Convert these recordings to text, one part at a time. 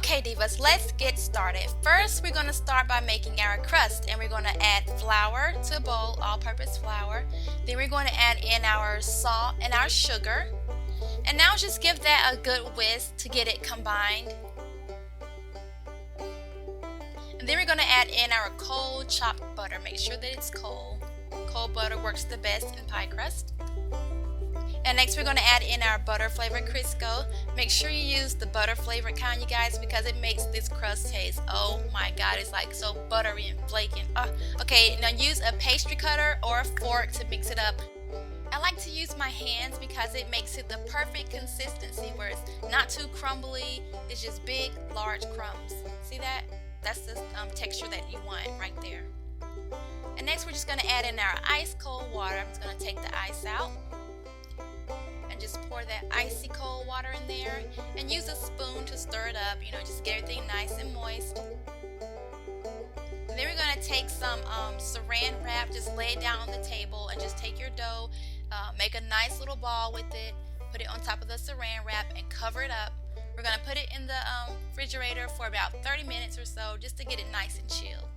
Okay, Divas, let's get started. First, we're going to start by making our crust, and we're going to add flour to a bowl, all-purpose flour. Then we're going to add in our salt and our sugar. And now just give that a good whisk to get it combined. And then we're going to add in our cold chopped butter. Make sure that it's cold. Cold butter works the best in pie crust. And next we're going to add in our butter flavored Crisco. Make sure you use the butter flavored kind, you guys, because it makes this crust taste, oh my god, it's like so buttery and flaky. Okay, now use a pastry cutter or a fork to mix it up. I like to use my hands because it makes it the perfect consistency where it's not too crumbly, it's just big, large crumbs. See that? That's the texture that you want right there. And next we're just going to add in our ice cold water. I'm just going to take the ice out. Just pour that icy cold water in there and use a spoon to stir it up, just get everything nice and moist. And then we're going to take some saran wrap, just lay it down on the table and just take your dough, make a nice little ball with it, put it on top of the saran wrap and cover it up. We're going to put it in the refrigerator for about 30 minutes or so just to get it nice and chilled.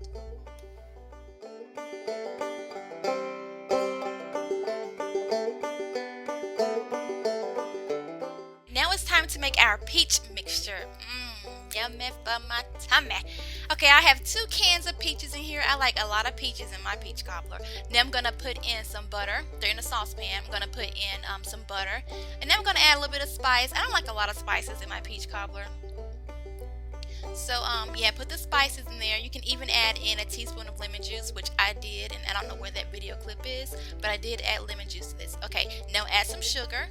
Time to make our peach mixture. Yummy for my tummy. Okay, I have 2 cans of peaches in here. I like a lot of peaches in my peach cobbler. Then I'm going to put in some butter. They're in a saucepan. I'm going to put in some butter. And then I'm going to add a little bit of spice. I don't like a lot of spices in my peach cobbler. So, yeah, put the spices in there. You can even add in a teaspoon of lemon juice, which I did. And I don't know where that video clip is, but I did add lemon juice to this. Okay, now add some sugar.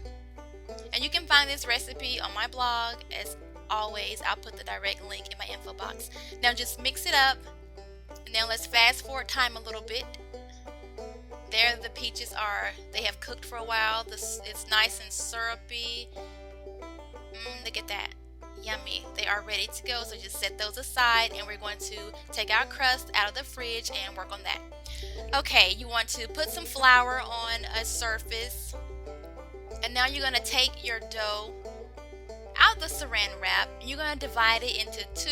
And you can find this recipe on my blog. As always, I'll put the direct link in my info box. Now just mix it up. Now let's fast forward time a little bit. There the peaches are, they have cooked for a while. It's nice and syrupy. Look at that. Yummy. They are ready to go, so just set those aside and we're going to take our crust out of the fridge and work on that. Okay, you want to put some flour on a surface. And now you're going to take your dough out the saran wrap and you're going to divide it into 2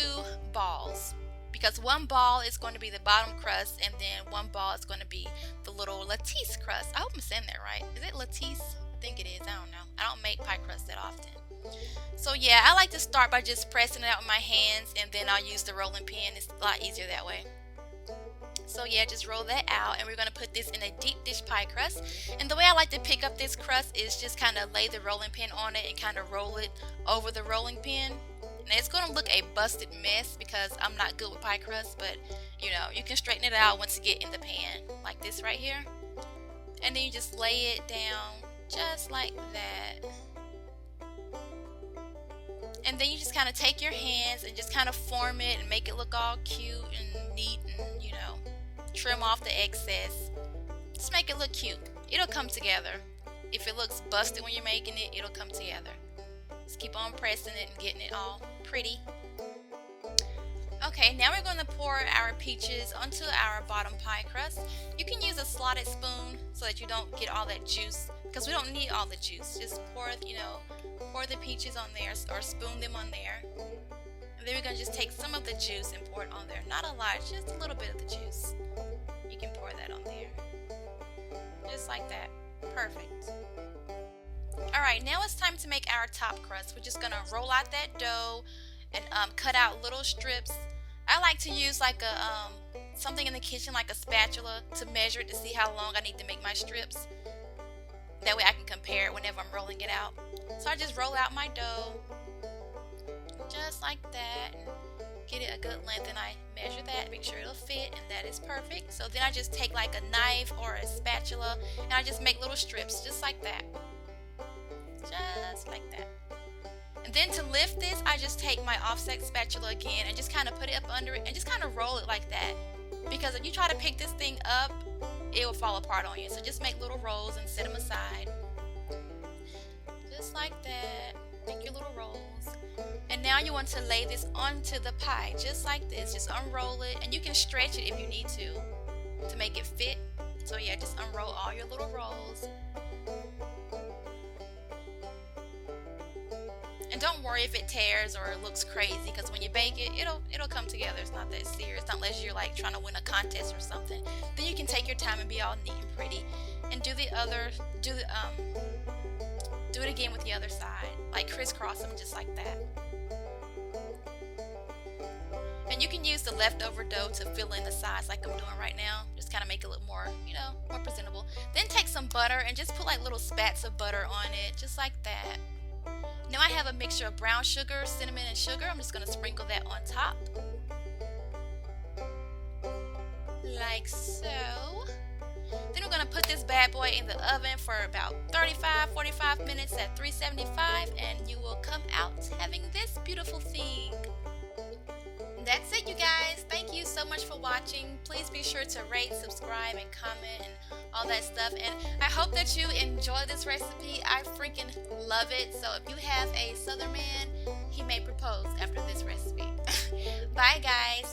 balls. Because one ball is going to be the bottom crust and then one ball is going to be the little lattice crust. I hope I'm saying that right. Is it lattice? I think it is. I don't know. I don't make pie crust that often. So yeah, I like to start by just pressing it out with my hands and then I'll use the rolling pin. It's a lot easier that way. So yeah, just roll that out and we're going to put this in a deep dish pie crust. And the way I like to pick up this crust is just kind of lay the rolling pin on it and kind of roll it over the rolling pin. And it's going to look a busted mess because I'm not good with pie crust, but you can straighten it out once you get in the pan like this right here. And then you just lay it down just like that. And then you just kind of take your hands and just kind of form it and make it look all cute and neat and trim off the excess. Just make it look cute. It'll come together. If it looks busted when you're making it, it'll come together. Just keep on pressing it and getting it all pretty. Okay, now we're going to pour our peaches onto our bottom pie crust. You can use a slotted spoon so that you don't get all that juice because we don't need all the juice. Just pour the peaches on there or spoon them on there. And then we're going to just take some of the juice and pour it on there. Not a lot, just a little bit of the juice. You can pour that on there. Just like that. Perfect. Alright, now it's time to make our top crust. We're just going to roll out that dough and cut out little strips. I like to use like something in the kitchen like a spatula to measure it to see how long I need to make my strips. That way I can compare it whenever I'm rolling it out. So I just roll out my dough. Just like that, and get it a good length, and I measure that, make sure it'll fit, and that is perfect. So then I just take like a knife or a spatula and I just make little strips just like that. Just like that. And then to lift this, I just take my offset spatula again and just kind of put it up under it and just kind of roll it like that. Because if you try to pick this thing up, it will fall apart on you. So just make little rolls and set them aside. Just like that. Make your little rolls. And now you want to lay this onto the pie just like this. Just unroll it, and you can stretch it if you need to make it fit. So yeah, just unroll all your little rolls. don't worry if it tears or it looks crazy, because when you bake it, it'll come together. It's not that serious, not unless you're like trying to win a contest or something. Then you can take your time and be all neat and pretty, and do it again with the other side, like crisscross them just like that. And you can use the leftover dough to fill in the sides like I'm doing right now. Just kind of make it look more, more presentable. Then take some butter and just put like little spats of butter on it, just like that. Now I have a mixture of brown sugar, cinnamon, and sugar. I'm just going to sprinkle that on top. Like so. Then we're going to put this bad boy in the oven for about 35-45 minutes at 375, and you will come out having this beautiful thing. That's it, you guys. Thank you so much for watching. Please be sure to rate, subscribe, and comment and all that stuff. And I hope that you enjoy this recipe. I freaking love it. So if you have a Southern man, he may propose after this recipe. Bye, guys.